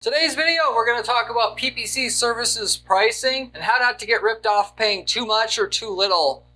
Today's video, we're going to talk about PPC Services pricing and how not to get ripped off paying too much or too little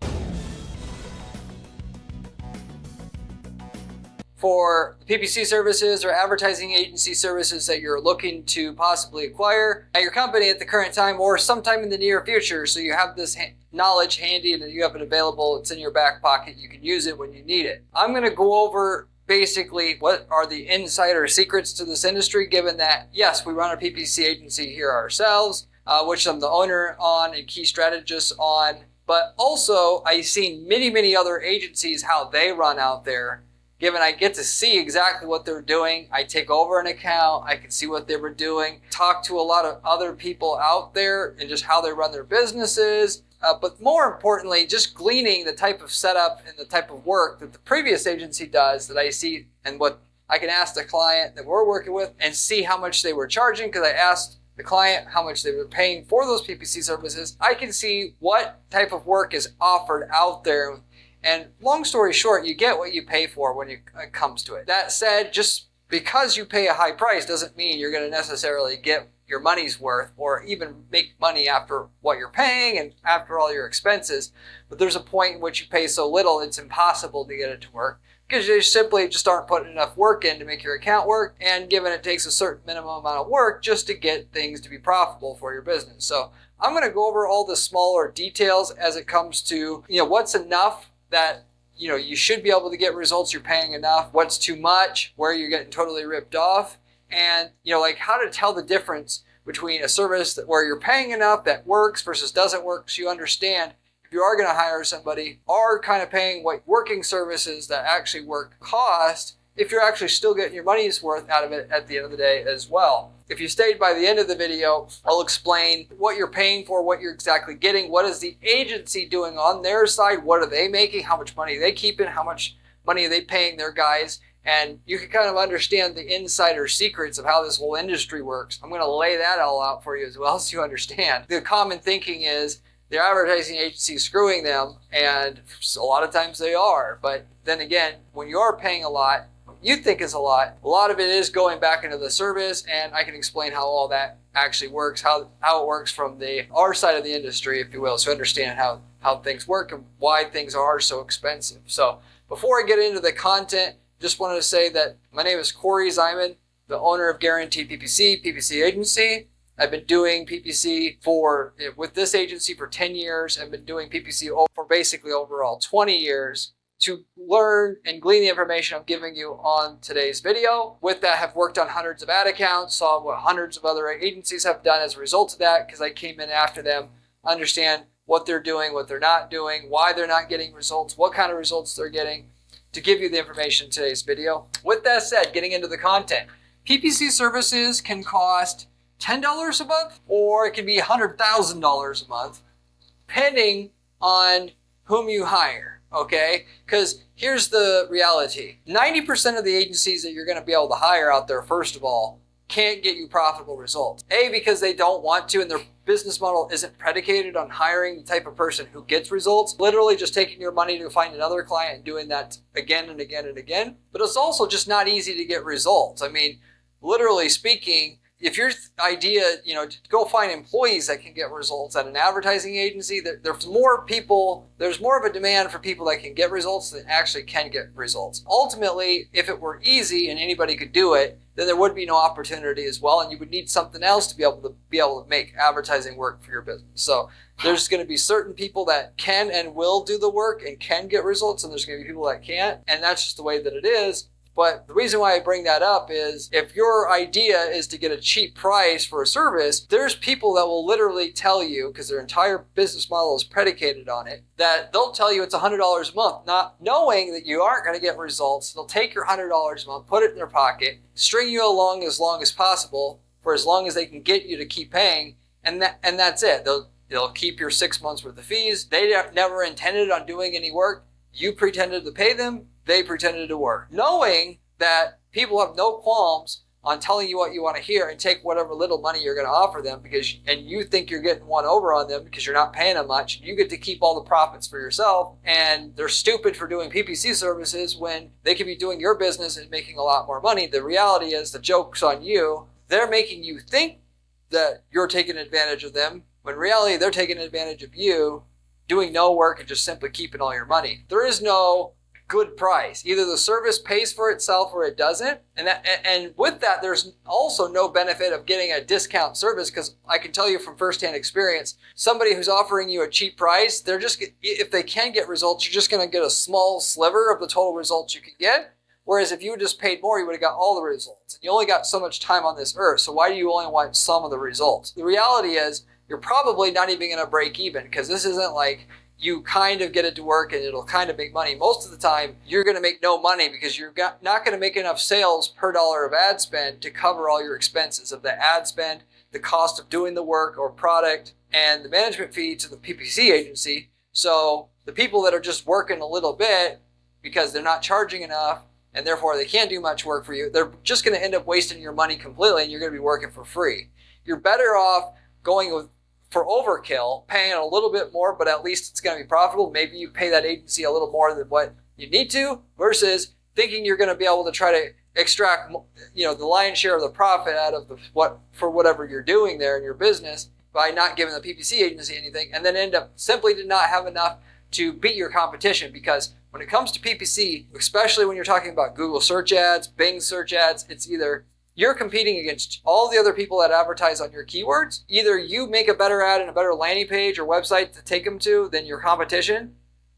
for PPC services or advertising agency services that you're looking to possibly acquire at your company at the current time or sometime in the near future. So you have this knowledge handy and you have it available. It's in your back pocket. You can use it when you need it. I'm going to go over basically what are the insider secrets to this industry, given that, yes, we run a PPC agency here ourselves, which I'm the owner on and key strategist on, but also I've seen many other agencies, how they run out there. Given I get to see exactly what they're doing, I take over an account, I can see what they were doing, talk to a lot of other people out there and just how they run their businesses. But more importantly, just gleaning the type of setup and the type of work that the previous agency does that I see, and what I can ask the client that we're working with and see how much they were charging, because I asked the client how much they were paying for those PPC services. I can see what type of work is offered out there. And long story short, you get what you pay for when it comes to it. That said, just because you pay a high price doesn't mean you're going to necessarily get your money's worth or even make money after what you're paying and after all your expenses. But there's a point in which you pay so little it's impossible to get it to work because you simply just aren't putting enough work in to make your account work, and given it takes a certain minimum amount of work just to get things to be profitable for your business. So I'm going to go over all the smaller details as it comes to what's enough that you should be able to get results, you're paying enough, what's too much, where you're getting totally ripped off, and like how to tell the difference between a service where you're paying enough that works versus doesn't work, so you understand if you are going to hire somebody, are kind of paying what working services that actually work cost, if you're actually still getting your money's worth out of it at the end of the day as well. If you stayed by the end of the video, I'll explain what you're paying for, what you're exactly getting, what is the agency doing on their side, what are they making, how much money are they keeping, how much money are they paying their guys, and you can kind of understand the insider secrets of how this whole industry works. I'm going to lay that all out for you as well so you understand. The common thinking is their advertising agency screwing them, and a lot of times they are, but then again, when you are paying a lot, you think is a lot of it is going back into the service, and I can explain how all that actually works, how it works from our side of the industry, if you will, so understand how things work and why things are so expensive. So before I get into the content, just wanted to say that my name is Corey Zyman, the owner of Guaranteed PPC Agency. I've been doing PPC with this agency for 10 years. I've been doing PPC for basically overall 20 years. To learn and glean the information I'm giving you on today's video. With that, have worked on hundreds of ad accounts, saw what hundreds of other agencies have done as a result of that, because I came in after them, understand what they're doing, what they're not doing, why they're not getting results, what kind of results they're getting, to give you the information in today's video. With that said, getting into the content. PPC services can cost $10 a month, or it can be $100,000 a month, depending on whom you hire. Okay, because here's the reality. 90% of the agencies that you're going to be able to hire out there, first of all, can't get you profitable results. A, because they don't want to, and their business model isn't predicated on hiring the type of person who gets results, literally just taking your money to find another client and doing that again and again and again. But it's also just not easy to get results. I mean, literally speaking, if your idea, to go find employees that can get results at an advertising agency, there's more of a demand for people that can get results than actually can get results. Ultimately, if it were easy and anybody could do it, then there would be no opportunity as well, and you would need something else to be able to make advertising work for your business. So there's going to be certain people that can and will do the work and can get results, and there's going to be people that can't, and that's just the way that it is. But the reason why I bring that up is if your idea is to get a cheap price for a service, there's people that will literally tell you, because their entire business model is predicated on it, that they'll tell you it's $100 a month, not knowing that you aren't going to get results. They'll take your $100 a month, put it in their pocket, string you along as long as possible for as long as they can get you to keep paying, and that's it. They'll keep your 6 months worth of fees. They never intended on doing any work. You pretended to pay them. They pretended to work, knowing that people have no qualms on telling you what you want to hear and take whatever little money you're going to offer them and you think you're getting one over on them because you're not paying them much. You get to keep all the profits for yourself, and they're stupid for doing PPC services when they could be doing your business and making a lot more money. The reality is the joke's on you. they're making you think that you're taking advantage of them, when in reality they're taking advantage of you, doing no work and just simply keeping all your money. There is no good price. Either the service pays for itself or it doesn't. And with that, there's also no benefit of getting a discount service, because I can tell you from firsthand experience, somebody who's offering you a cheap price, they're just, if they can get results, you're just going to get a small sliver of the total results you can get. Whereas if you just paid more, you would have got all the results. And you only got so much time on this earth, so why do you only want some of the results? The reality is you're probably not even going to break even, because this isn't like you kind of get it to work and it'll kind of make money. Most of the time, you're going to make no money because you're not going to make enough sales per dollar of ad spend to cover all your expenses of the ad spend, the cost of doing the work or product, and the management fee to the PPC agency. So the people that are just working a little bit because they're not charging enough and therefore they can't do much work for you, they're just going to end up wasting your money completely and you're going to be working for free. You're better off going for overkill, paying a little bit more, but at least it's going to be profitable. Maybe you pay that agency a little more than what you need to, versus thinking you're going to be able to try to extract, the lion's share of the profit out of for whatever you're doing there in your business by not giving the PPC agency anything, and then end up simply to not have enough to beat your competition. Because when it comes to PPC, especially when you're talking about Google search ads, Bing search ads, it's either you're competing against all the other people that advertise on your keywords. Either you make a better ad and a better landing page or website to take them to than your competition,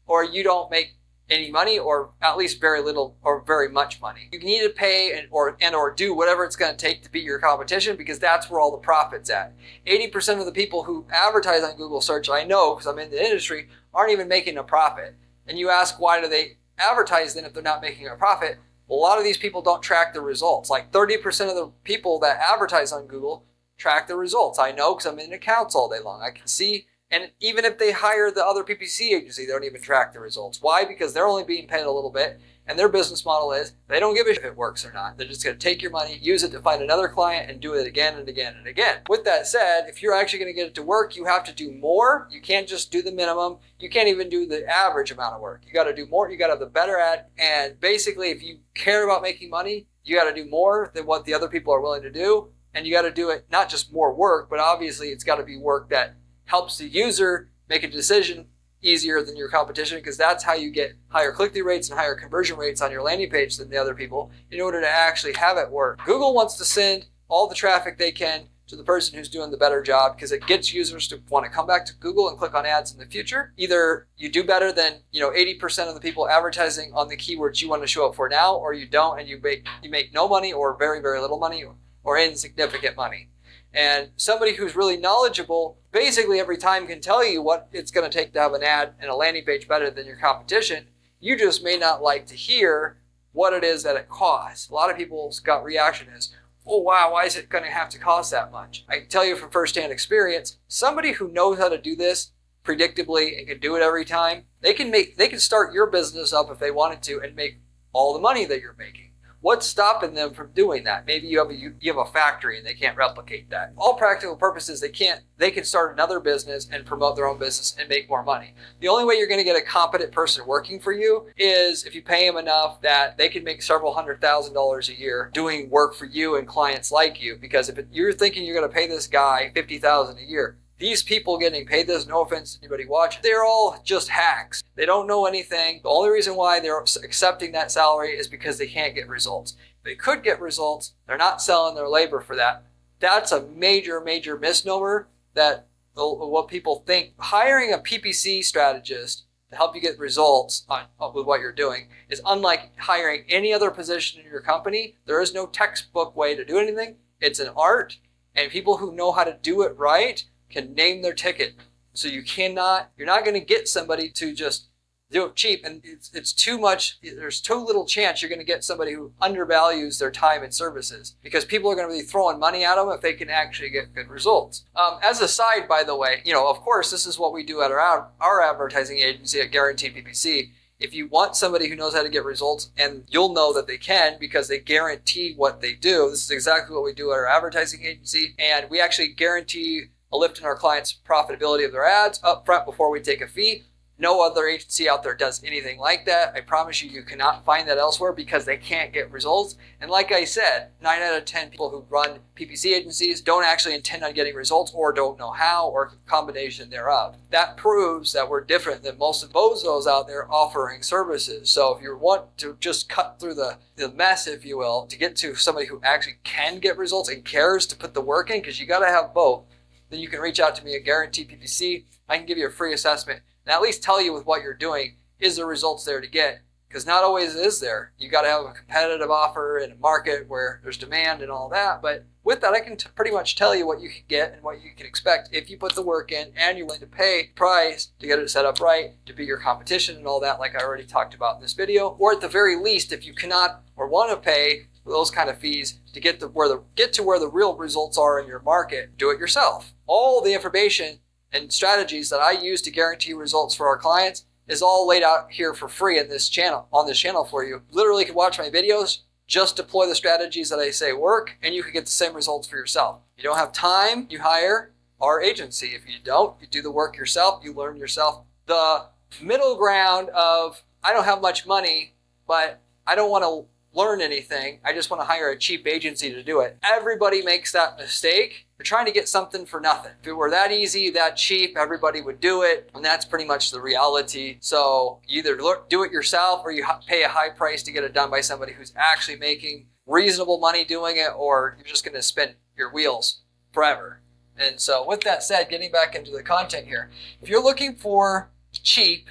or you don't make any money, or at least very little or very much money. You need to pay or do whatever it's going to take to beat your competition, because that's where all the profit's at. 80% of the people who advertise on Google search, I know because I'm in the industry, aren't even making a profit. And you ask, why do they advertise then if they're not making a profit? Well, a lot of these people don't track the results. Like 30% of the people that advertise on Google track the results. I know because I'm in accounts all day long. I can see, and even if they hire the other PPC agency, they don't even track the results. Why? Because they're only being paid a little bit, and their business model is they don't give a shit if it works or not. They're just going to take your money, use it to find another client, and do it again and again and again. With that said, if you're actually going to get it to work, you have to do more. You can't just do the minimum. You can't even do the average amount of work. You got to do more. You got to have the better ad. And basically, if you care about making money, you got to do more than what the other people are willing to do. And you got to do it, not just more work, but obviously it's got to be work that helps the user make a decision easier than your competition, because that's how you get higher click-through rates and higher conversion rates on your landing page than the other people in order to actually have it work. Google wants to send all the traffic they can to the person who's doing the better job, because it gets users to want to come back to Google and click on ads in the future. Either you do better than 80% of the people advertising on the keywords you want to show up for now, or you don't and you make no money or very, very little money or insignificant money. And somebody who's really knowledgeable basically every time can tell you what it's going to take to have an ad and a landing page better than your competition. You just may not like to hear what it is that it costs. A lot of people's gut reaction is, oh wow, why is it going to have to cost that much? I can tell you from firsthand experience, somebody who knows how to do this predictably and can do it every time, they can start your business up if they wanted to and make all the money that you're making. What's stopping them from doing that? Maybe you have a factory and they can't replicate that. All practical purposes, they can start another business and promote their own business and make more money. The only way you're going to get a competent person working for you is if you pay them enough that they can make several $100,000 a year doing work for you and clients like you. Because if you're thinking you're going to pay this guy $50,000 a year, these people getting paid this, no offense to anybody watching, they're all just hacks. They don't know anything. The only reason why they're accepting that salary is because they can't get results. If they could get results, they're not selling their labor for that. That's a major, major misnomer that what people think. Hiring a PPC strategist to help you get results with what you're doing is unlike hiring any other position in your company. There is no textbook way to do anything. It's an art, and people who know how to do it right can name their ticket. So you're not going to get somebody to just do it cheap, and it's too much. There's too little chance you're going to get somebody who undervalues their time and services, because people are going to be throwing money at them if they can actually get good results. As a side, by the way, of course, this is what we do at our advertising agency at Guaranteed PPC. If you want somebody who knows how to get results, and you'll know that they can because they guarantee what they do. This is exactly what we do at our advertising agency, and we actually guarantee a lift in our clients' profitability of their ads up front before we take a fee. No other agency out there does anything like that. I promise you, you cannot find that elsewhere because they can't get results. And like I said, 9 out of 10 people who run PPC agencies don't actually intend on getting results or don't know how or a combination thereof. That proves that we're different than most of bozos out there offering services. So if you want to just cut through the mess, if you will, to get to somebody who actually can get results and cares to put the work in, because you got to have both, then you can reach out to me at Guarantee PPC. I can give you a free assessment and at least tell you with what you're doing, is there results there to get? Because not always is there. You got to have a competitive offer in a market where there's demand and all that. But with that, I can pretty much tell you what you can get and what you can expect if you put the work in and you're willing to pay price to get it set up right, to beat your competition and all that, like I already talked about in this video. Or at the very least, if you cannot or want to pay those kind of fees to get to where the real results are in your market, do it yourself. All the information and strategies that I use to guarantee results for our clients is all laid out here for free in this channel, on this channel for you. Literally, you can watch my videos, just deploy the strategies that I say work, and you can get the same results for yourself. If you don't have time, you hire our agency. If you don't, you do the work yourself, you learn yourself. The middle ground of, I don't have much money, but I don't want to learn anything, I just want to hire a cheap agency to do it. Everybody makes that mistake. You're trying to get something for nothing. If it were that easy, that cheap, everybody would do it, and that's pretty much the reality. So you either do it yourself or you pay a high price to get it done by somebody who's actually making reasonable money doing it, or you're just going to spin your wheels forever. And so with that said, getting back into the content here, if you're looking for cheap,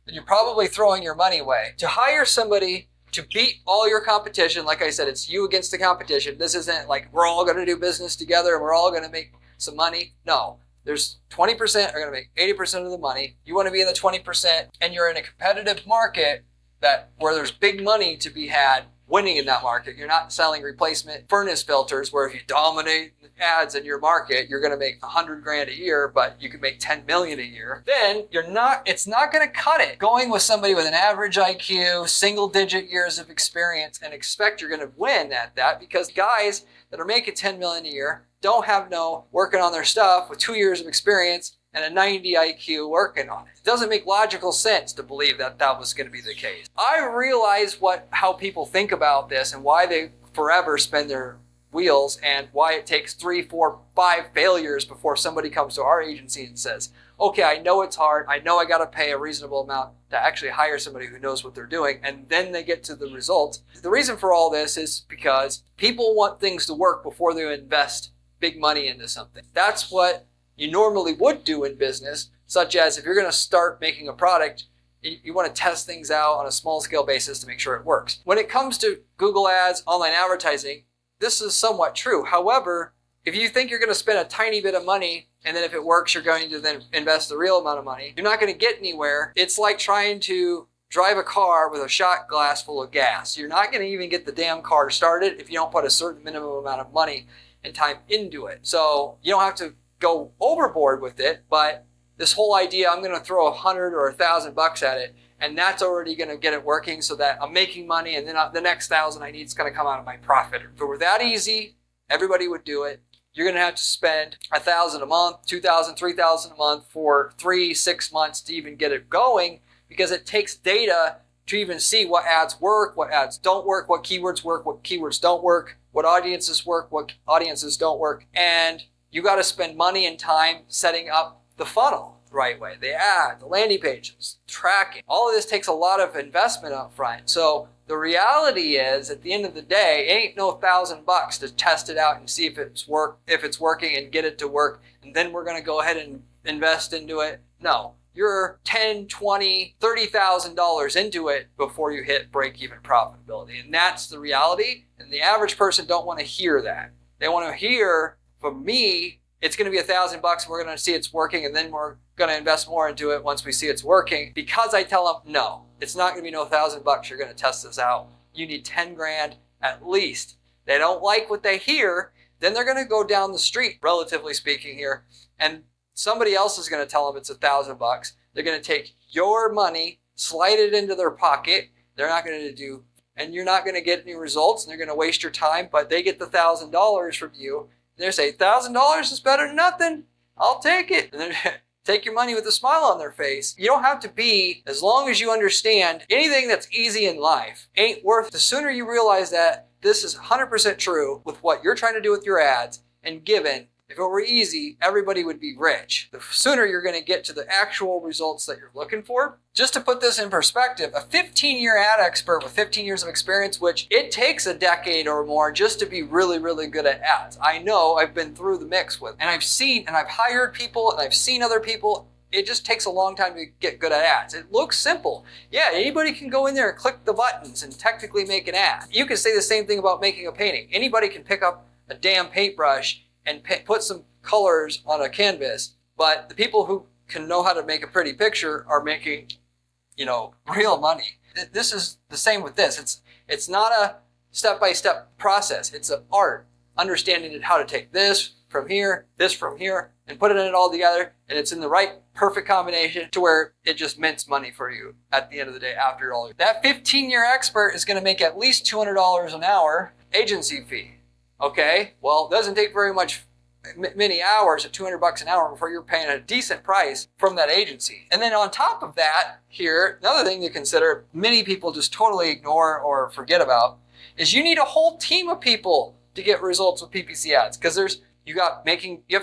then you're probably throwing your money away. To hire somebody to beat all your competition, like I said, it's you against the competition. This isn't like we're all going to do business together and we're all going to make some money. No, there's 20% are going to make 80% of the money. You want to be in the 20%, and you're in a competitive market where there's big money to be had winning in that market. You're not selling replacement furnace filters where if you dominate ads in your market, you're going to make $100,000 a year, but you could make 10 million a year. Then it's not going to cut it going with somebody with an average IQ, single digit years of experience, and expect you're going to win at that, because guys that are making 10 million a year don't have working on their stuff with 2 years of experience and a 90 IQ working on it. It doesn't make logical sense to believe that was going to be the case. I realize how people think about this and why they forever spin their wheels, and why it takes 3, 4, 5 failures before somebody comes to our agency and says, okay, I know it's hard. I know I got to pay a reasonable amount to actually hire somebody who knows what they're doing, and then they get to the results. The reason for all this is because people want things to work before they invest big money into something. That's what you normally would do in business, such as if you're going to start making a product, you want to test things out on a small scale basis to make sure it works. When it comes to Google ads, online advertising, this is somewhat true. However, if you think you're going to spend a tiny bit of money and then if it works, you're going to then invest the real amount of money, you're not going to get anywhere. It's like trying to drive a car with a shot glass full of gas. You're not going to even get the damn car started if you don't put a certain minimum amount of money and time into it. So you don't have to go overboard with it, but this whole idea, I'm going to throw $100 or $1,000 at it, and that's already going to get it working so that I'm making money, and then the next $1,000 I need is going to come out of my profit. If it were that easy, everybody would do it. You're going to have to spend $1,000 a month, $2,000, $3,000 a month for 3-6 months to even get it going, because it takes data to even see what ads work, what ads don't work, what keywords work, what keywords don't work, what audiences work, what audiences don't work. And you got to spend money and time setting up the funnel the right way, the ad, the landing pages, tracking. All of this takes a lot of investment up front. So the reality is, at the end of the day, it ain't no $1,000 to test it out and see if it's working and get it to work, and then we're going to go ahead and invest into it. No, you're $10,000, $20,000, $30,000 into it before you hit break-even profitability, and that's the reality. And the average person don't want to hear that. They want to hear from me, it's going to be $1,000. We're going to see it's working, and then we're going to invest more into it once we see it's working. Because I tell them, no, it's not going to be no $1,000. You're going to test this out. You need 10 grand at least. They don't like what they hear, then they're going to go down the street, relatively speaking here, and somebody else is going to tell them it's $1,000. They're going to take your money, slide it into their pocket. They're not going to do, and you're not going to get any results, and they're going to waste your time. But they get the $1,000 from you. They say $1,000 is better than nothing. I'll take it. And take your money with a smile on their face. You don't have to be, as long as you understand anything that's easy in life ain't worth. The sooner you realize that this is 100% true with what you're trying to do with your ads, and given, if it were easy, everybody would be rich. The sooner you're going to get to the actual results that you're looking for. Just to put this in perspective, a 15-year ad expert with 15 years of experience, which it takes a decade or more just to be really, really good at ads. I know, I've been through the mix with, and I've seen, and I've hired people, and I've seen other people. It just takes a long time to get good at ads. It looks simple. Yeah, anybody can go in there and click the buttons and technically make an ad. You can say the same thing about making a painting. Anybody can pick up a damn paintbrush and put some colors on a canvas, but the people who can know how to make a pretty picture are making, real money. This is the same with this. It's not a step-by-step process. It's an art, understanding how to take this from here, and put it all together, and it's in the right perfect combination to where it just mints money for you at the end of the day after all. That 15-year expert is going to make at least $200 an hour agency fee. Okay, well, it doesn't take very many hours at $200 an hour before you're paying a decent price from that agency. And then on top of that, here, another thing to consider, many people just totally ignore or forget about, is you need a whole team of people to get results with PPC ads. Because you have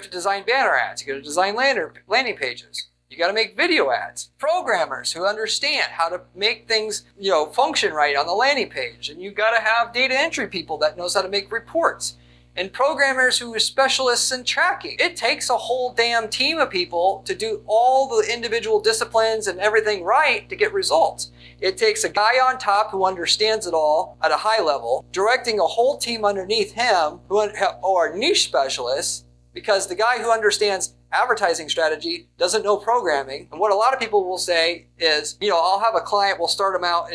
to design banner ads, you got to design landing pages. You got to make video ads. Programmers who understand how to make things, function right on the landing page. And you got to have data entry people that knows how to make reports. And programmers who are specialists in tracking. It takes a whole damn team of people to do all the individual disciplines and everything right to get results. It takes a guy on top who understands it all at a high level, directing a whole team underneath him who are niche specialists, because the guy who understands advertising strategy doesn't know programming. And what a lot of people will say is, I'll have a client, we'll start them out,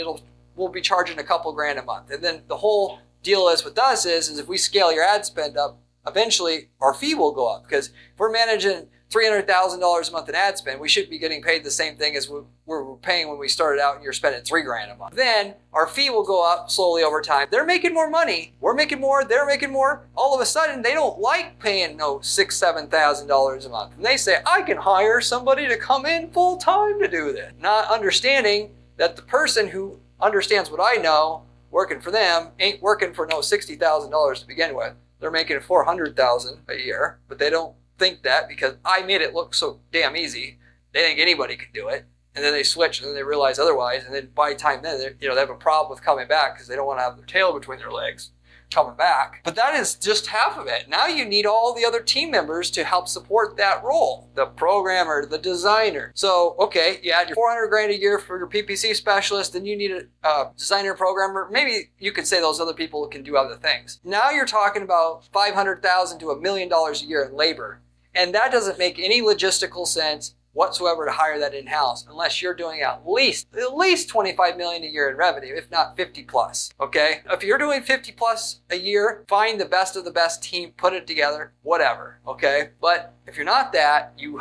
we'll be charging a couple grand a month. And then the whole deal is with us is if we scale your ad spend up, eventually our fee will go up. Because if we're managing $300,000 a month in ad spend, we should be getting paid the same thing as we were paying when we started out, and you're spending $3 grand a month. Then our fee will go up slowly over time. They're making more money. We're making more. They're making more. All of a sudden, they don't like paying $6,000, $7,000 a month. And they say, I can hire somebody to come in full time to do this. Not understanding that the person who understands what I know working for them ain't working for $60,000 to begin with. They're making $400,000 a year, but they don't think that because I made it look so damn easy. They think anybody can do it. And then they switch and then they realize otherwise. And then by the time then, they have a problem with coming back because they don't want to have their tail between their legs coming back. But that is just half of it. Now you need all the other team members to help support that role. The programmer, the designer. So, okay, you add your $400 grand a year for your PPC specialist, then you need a designer, programmer. Maybe you could say those other people can do other things. Now you're talking about $500,000 to $1 million a year in labor. And that doesn't make any logistical sense whatsoever to hire that in-house unless you're doing at least $25 million a year in revenue, if not 50 plus. Okay? If you're doing 50 plus a year, find the best of the best team, put it together, whatever. Okay? But if you're not that, you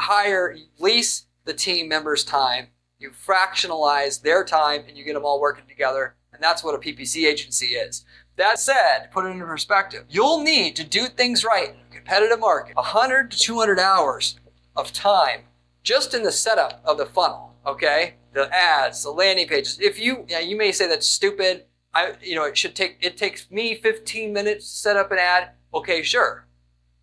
lease the team members' time, you fractionalize their time, and you get them all working together. And that's what a PPC agency is. That said, put it into perspective, you'll need to do things right in a competitive market, 100 to 200 hours of time just in the setup of the funnel, okay? The ads, the landing pages. If you may say that's stupid. It takes me 15 minutes to set up an ad. Okay, sure.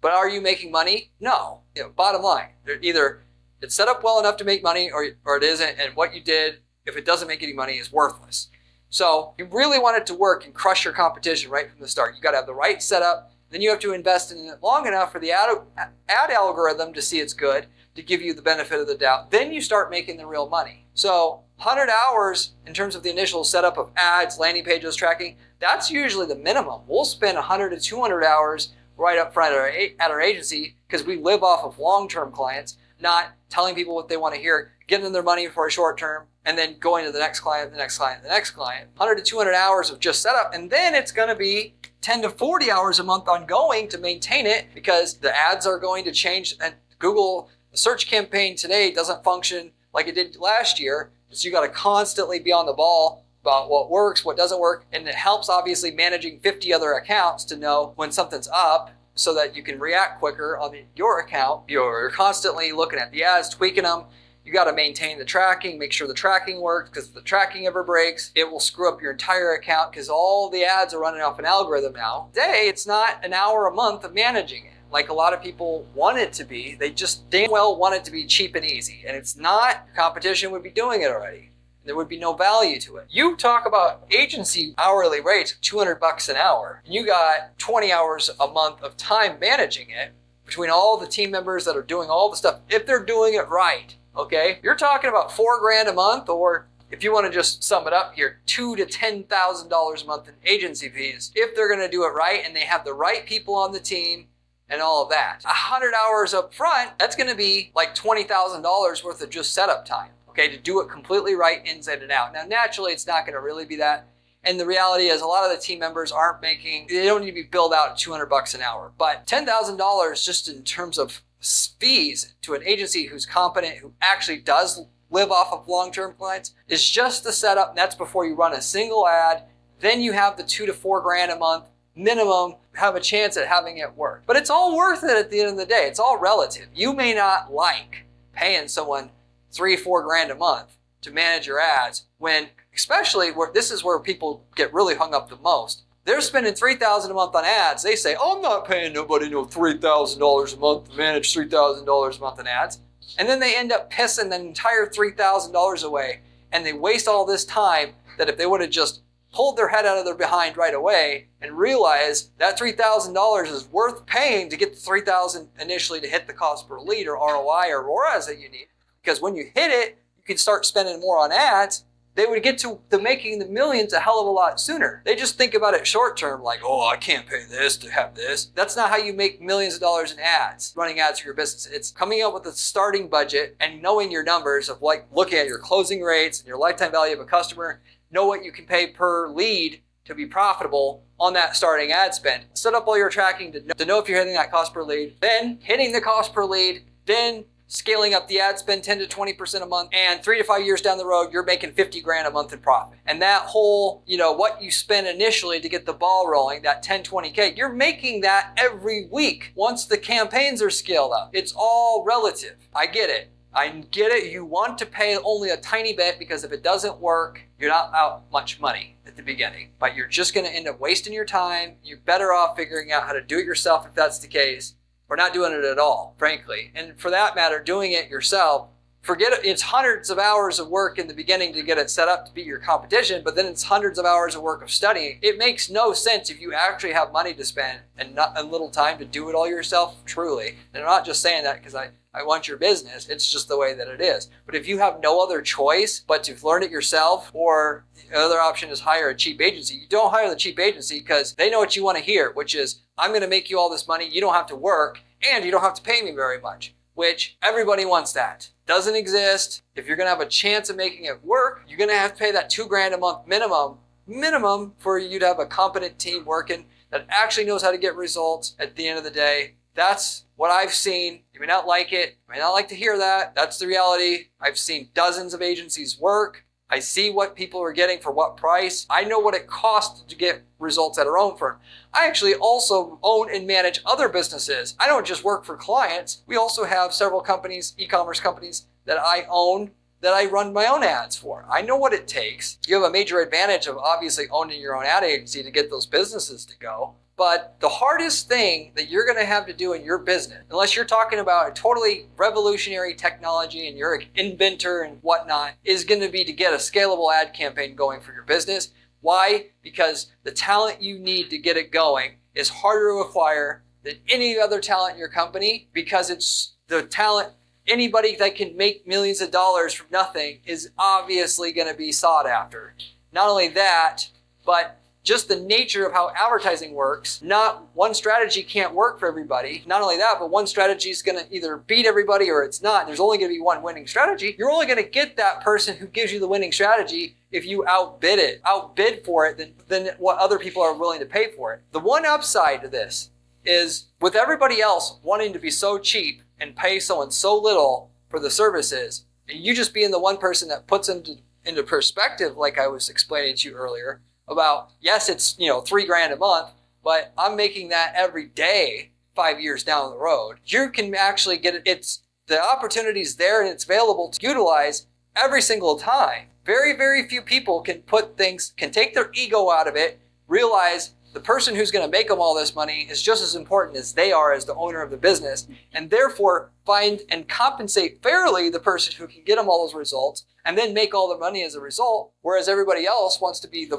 But are you making money? No. Bottom line, either it's set up well enough to make money or it isn't, and what you did, if it doesn't make any money, is worthless. So you really want it to work and crush your competition right from the start. You got to have the right setup. Then you have to invest in it long enough for the ad algorithm to see it's good, to give you the benefit of the doubt. Then you start making the real money. So 100 hours in terms of the initial setup of ads, landing pages, tracking, that's usually the minimum. We'll spend 100 to 200 hours right up front at our agency because we live off of long-term clients, not telling people what they want to hear, giving them their money for a short term, and then going to the next client, the next client, the next client. 100 to 200 hours of just setup, and then it's going to be 10 to 40 hours a month ongoing to maintain it because the ads are going to change, and Google search campaign today doesn't function like it did last year. So you got to constantly be on the ball about what works, what doesn't work. And it helps obviously managing 50 other accounts to know when something's up so that you can react quicker on your account. You're constantly looking at the ads, tweaking them. You got to maintain the tracking, make sure the tracking works, because if the tracking ever breaks, it will screw up your entire account because all the ads are running off an algorithm now. Today, it's not an hour a month of managing it like a lot of people want it to be. They just damn well want it to be cheap and easy. And it's not. Your competition would be doing it already. There would be no value to it. You talk about agency hourly rates of $200 an hour, and you got 20 hours a month of time managing it between all the team members that are doing all the stuff. If they're doing it right, okay, you're talking about $4,000 a month, or if you want to just sum it up here, $2,000 to $10,000 a month in agency fees if they're going to do it right and they have the right people on the team and all of that. 100 hours up front, that's going to be like $20,000 worth of just setup time, okay, to do it completely right inside and out. Now, naturally, it's not going to really be that. And the reality is a lot of the team members they don't need to be billed out at $200 an hour. But $10,000 just in terms of fees to an agency who's competent, who actually does live off of long-term clients, is just the setup. And that's before you run a single ad. Then you have the $2,000 to $4,000 a month minimum, have a chance at having it work. But it's all worth it at the end of the day. It's all relative. You may not like paying someone $3,000 to $4,000 a month to manage your ads, when especially this is where people get really hung up the most. They're spending $3,000 a month on ads. They say, "Oh, I'm not paying nobody no $3,000 a month to manage $3,000 a month in ads." And then they end up pissing the entire $3,000 away, and they waste all this time that if they would have just pulled their head out of their behind right away and realized that $3,000 is worth paying to get the $3,000 initially to hit the cost per lead or ROI or ROAS that you need. Because when you hit it, you can start spending more on ads. They would get to making the millions a hell of a lot sooner. They just think about it short term, like, "Oh, I can't pay this to have this." That's not how you make millions of dollars in ads, running ads for your business. It's coming up with a starting budget and knowing your numbers of like looking at your closing rates and your lifetime value of a customer, know what you can pay per lead to be profitable on that starting ad spend. Set up all your tracking to know if you're hitting that cost per lead, then hitting the cost per lead, then scaling up the ad spend 10 to 20% a month, and 3 to 5 years down the road, you're making $50,000 a month in profit. And that whole, what you spend initially to get the ball rolling, that 10, 20K, you're making that every week once the campaigns are scaled up. It's all relative. I get it. You want to pay only a tiny bit because if it doesn't work, you're not out much money at the beginning, but you're just going to end up wasting your time. You're better off figuring out how to do it yourself if that's the case, or not doing it at all, frankly. And for that matter, doing it yourself, forget it. It's hundreds of hours of work in the beginning to get it set up to beat your competition, but then it's hundreds of hours of work of studying. It makes no sense if you actually have money to spend and not a little time to do it all yourself, truly. And I'm not just saying that because I want your business. It's just the way that it is. But if you have no other choice but to learn it yourself, or the other option is hire a cheap agency, you don't hire the cheap agency because they know what you want to hear, which is, "I'm going to make you all this money. You don't have to work and you don't have to pay me very much," which everybody wants that. Doesn't exist. If you're going to have a chance of making it work, you're going to have to pay that $2,000 a month minimum for you to have a competent team working that actually knows how to get results at the end of the day. That's what I've seen. You may not like it. You may not like to hear that. That's the reality. I've seen dozens of agencies work. I see what people are getting for what price. I know what it costs to get results at our own firm. I actually also own and manage other businesses. I don't just work for clients. We also have several companies, e-commerce companies, that I own, that I run my own ads for. I know what it takes. You have a major advantage of obviously owning your own ad agency to get those businesses to go. But the hardest thing that you're going to have to do in your business, unless you're talking about a totally revolutionary technology and you're an inventor and whatnot, is going to be to get a scalable ad campaign going for your business. Why? Because the talent you need to get it going is harder to acquire than any other talent in your company, because it's the talent. Anybody that can make millions of dollars from nothing is obviously going to be sought after. Not only that, but just the nature of how advertising works, not one strategy can't work for everybody. Not only that, but one strategy is going to either beat everybody or it's not. There's only going to be one winning strategy. You're only going to get that person who gives you the winning strategy if you outbid for it than what other people are willing to pay for it. The one upside to this is, with everybody else wanting to be so cheap and pay someone so little for the services, and you just being the one person that puts into perspective, like I was explaining to you earlier, about, yes, it's $3,000 a month, but I'm making that every day 5 years down the road. You can actually get it. The opportunity's there and it's available to utilize every single time. Very, very few people can take their ego out of it, realize the person who's going to make them all this money is just as important as they are as the owner of the business, and therefore find and compensate fairly the person who can get them all those results and then make all the money as a result, whereas everybody else wants to be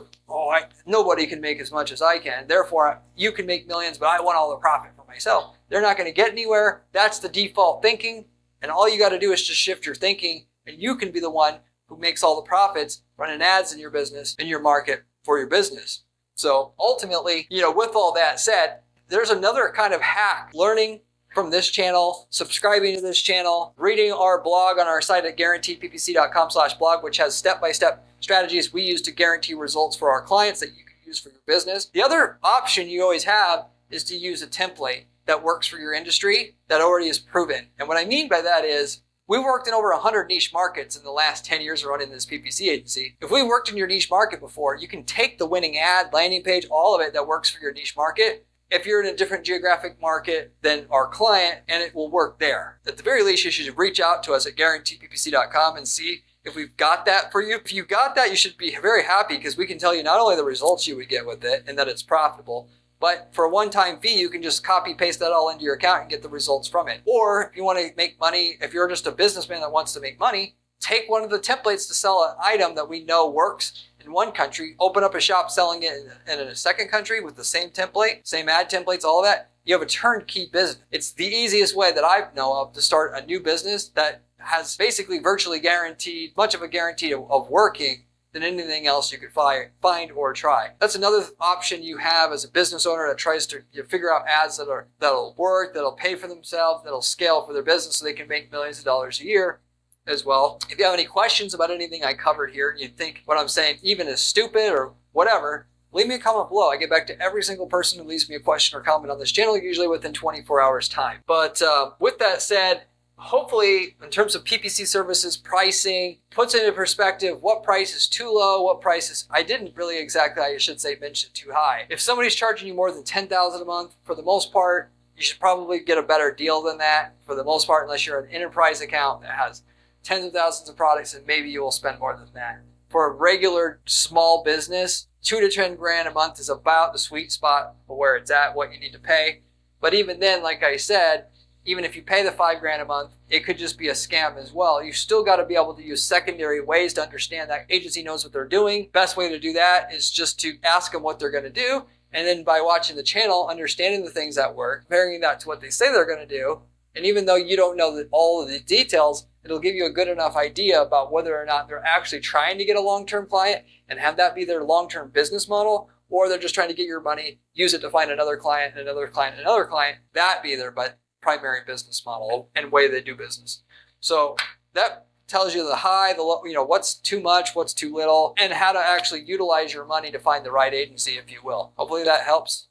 nobody can make as much as I can, therefore you can make millions, but I want all the profit for myself. They're not going to get anywhere. That's the default thinking, and all you got to do is just shift your thinking, and you can be the one who makes all the profits running ads in your business, in your market, for your business. So ultimately, with all that said, there's another kind of hack. Learning from this channel, subscribing to this channel, reading our blog on our site at guaranteedppc.com/blog, which has step-by-step strategies we use to guarantee results for our clients that you can use for your business. The other option you always have is to use a template that works for your industry that already is proven. And what I mean by that is, we've worked in over 100 niche markets in the last 10 years of running this PPC agency. If we worked in your niche market before, you can take the winning ad, landing page, all of it that works for your niche market. If you're in a different geographic market than our client, and it will work there. At the very least, you should reach out to us at guaranteedppc.com and see if we've got that for you. If you got that, you should be very happy because we can tell you not only the results you would get with it and that it's profitable, but for a one-time fee, you can just copy paste that all into your account and get the results from it. Or if you want to make money, if you're just a businessman that wants to make money, take one of the templates to sell an item that we know works in one country, open up a shop selling it in a second country with the same template, same ad templates, all of that. You have a turnkey business. It's the easiest way that I know of to start a new business that has basically virtually guaranteed, much of a guarantee of working than anything else you could find or try. That's another option you have as a business owner that tries to figure out ads that'll work, that'll pay for themselves, that'll scale for their business so they can make millions of dollars a year as well. If you have any questions about anything I covered here, and you think what I'm saying even is stupid or whatever, leave me a comment below. I get back to every single person who leaves me a question or comment on this channel, usually within 24 hours time. But with that said, hopefully, in terms of PPC services pricing, puts into perspective what price is too low, what price is, I didn't really exactly, I should say, mention too high. If somebody's charging you more than $10,000 a month, for the most part, you should probably get a better deal than that, for the most part, unless you're an enterprise account that has tens of thousands of products, and maybe you will spend more than that. For a regular small business, 2 to 10 grand a month is about the sweet spot for where it's at, what you need to pay. But even then, like I said, even if you pay the 5 grand a month, it could just be a scam as well. You still got to be able to use secondary ways to understand that agency knows what they're doing. Best way to do that is just to ask them what they're going to do. And then by watching the channel, understanding the things that work, comparing that to what they say they're going to do. And even though you don't know all of the details, it'll give you a good enough idea about whether or not they're actually trying to get a long-term client and have that be their long-term business model, or they're just trying to get your money, use it to find another client, another client, another client, that be their primary business model and way they do business. So that tells you the high, the low, what's too much, what's too little, and how to actually utilize your money to find the right agency, if you will. Hopefully that helps.